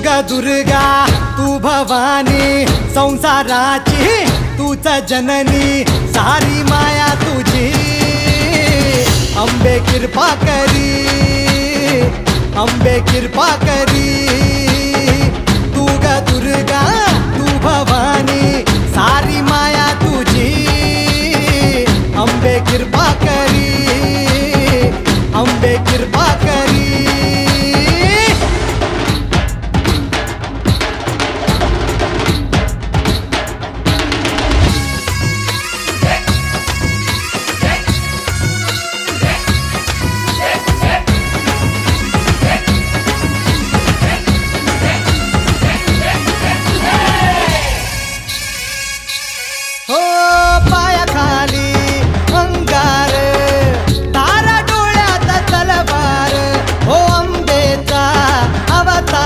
ग दुर्गा तू भवानी संसाराची तूच जननी सारी माया तुझी अंबे कृपा करी अंबे कृपा करी तू ग दुर्गा तू भवानी सारी माया तुझी अंबे कृपा करी अंबे कृपा